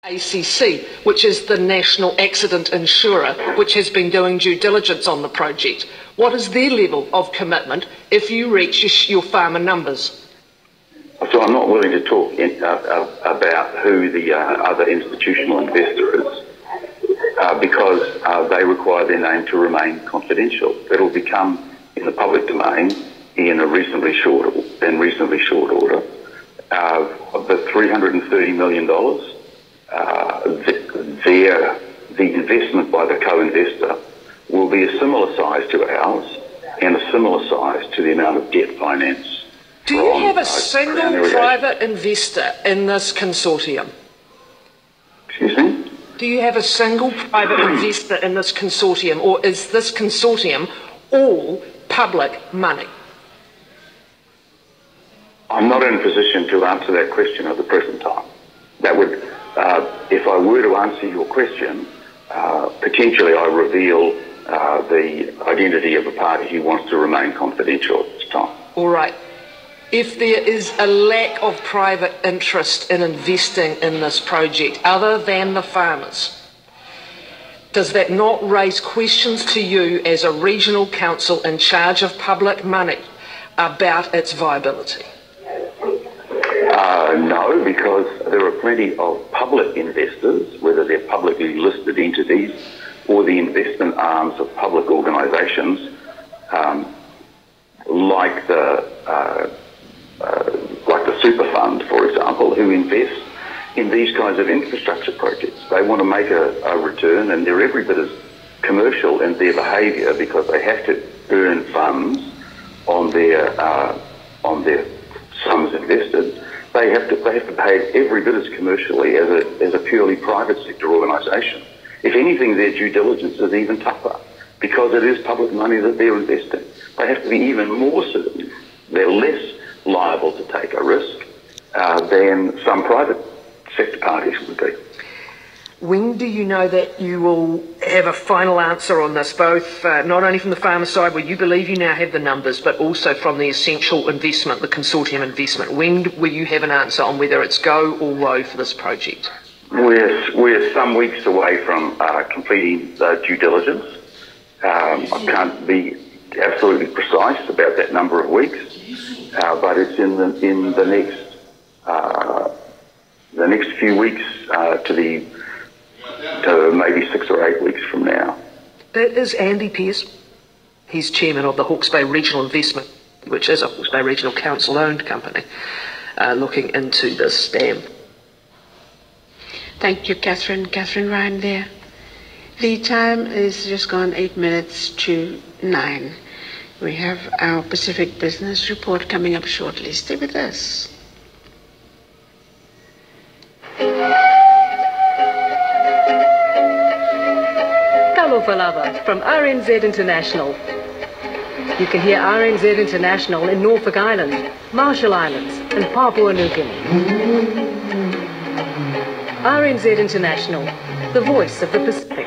ACC, which is the National Accident Insurer, which has been doing due diligence on the project. What is their level of commitment if you reach your farmer numbers? So I'm not willing to talk about who the other institutional investor is because they require their name to remain confidential. It'll become in the public domain in a reasonably short order. Of the $330 million, the investment by the co-investor will be a similar size to ours and a similar size to the amount of debt finance. Do you have a single private investor in this consortium? Excuse me? Do you have a single private investor in this consortium, or is this consortium all public money? I'm not in a position to answer that question at the present time. That would, if I were to answer your question, potentially I reveal the identity of a party who wants to remain confidential at this time. All right. If there is a lack of private interest in investing in this project other than the farmers, does that not raise questions to you as a regional council in charge of public money about its viability? No, because there are plenty of public investors, whether they're publicly listed entities or the investment arms of public organisations, like the super fund, for example, who invest in these kinds of infrastructure projects. They want to make a return, and they're every bit as commercial in their behaviour because they have to earn funds on their sums invested. They have to behave every bit as commercially as a purely private sector organisation. If anything, their due diligence is even tougher because it is public money that they're investing. They have to be even more certain. They're less liable to take a risk than some private sector parties would be. When do you know that you will have a final answer on this, both not only from the farmer side, where you believe you now have the numbers, but also from the essential investment, the consortium investment? When will you have an answer on whether it's go or woe for this project? We're some weeks away from completing the due diligence. I can't be absolutely precise about that number of weeks, but it's in the next few weeks to maybe 6 or 8 weeks from now. That is Andy Pearce. He's chairman of the Hawke's Bay Regional Investment, which is a Hawke's Bay Regional Council-owned company, looking into this dam. Thank you, Catherine. Catherine Ryan there. The time is just gone 8 minutes to 9. We have our Pacific Business Report coming up shortly. Stay with us. Falava from RNZ International. You can hear RNZ International in Norfolk Island, Marshall Islands, and Papua New Guinea. RNZ International, the voice of the Pacific.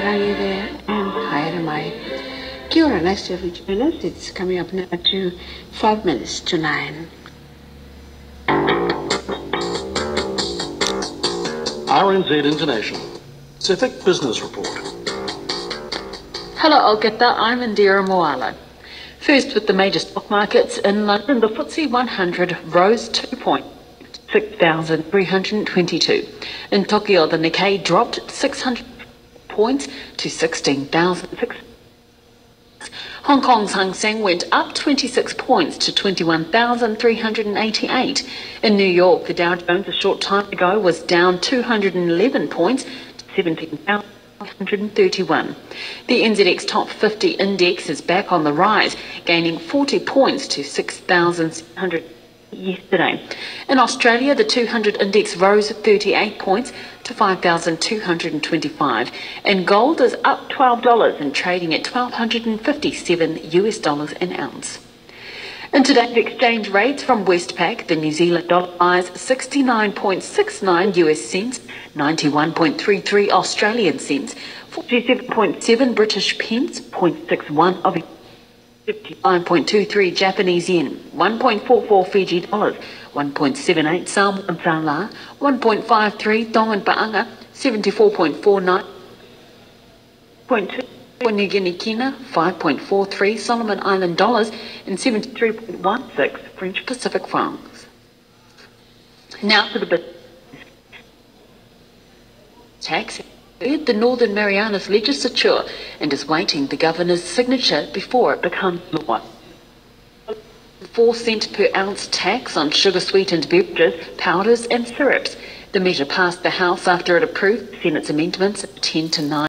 Rangi there, and hi, Ramai. Kia ora, nice to have you join us. It's coming up now to 5 minutes to 9. RNZ International Pacific Business Report. Hello, Olgita. I'm Indira Moala. First, with the major stock markets in London, the FTSE 100 rose 2 points, 6,322. In Tokyo, the Nikkei dropped 600 points to 16,006. Hong Kong's Hang Seng went up 26 points to 21,388. In New York, the Dow Jones a short time ago was down 211 points to 17,131. The NZX Top 50 Index is back on the rise, gaining 40 points to 6,700 yesterday. In Australia, the 200 Index rose 38 points to 5,225, and gold is up $12 and trading at $1,257 an ounce. In today's exchange rates from Westpac, the New Zealand dollar buys 69.69 US cents, 91.33 Australian cents, 47.7 British pence, 0.61 of 59.23 Japanese yen, 1.44 Fiji dollars, 1.78 Samoan sala, 1.53 Tongan paanga, 74.49 New Guinea kina, 5.43 Solomon Island dollars, and 73.16 French Pacific francs. Now to the business. Tax. The Northern Marianas legislature and is waiting the governor's signature before it becomes law. 4 cent per ounce tax on sugar-sweetened beverages, powders and syrups. The measure passed the House after it approved the Senate's amendments 10 to 9.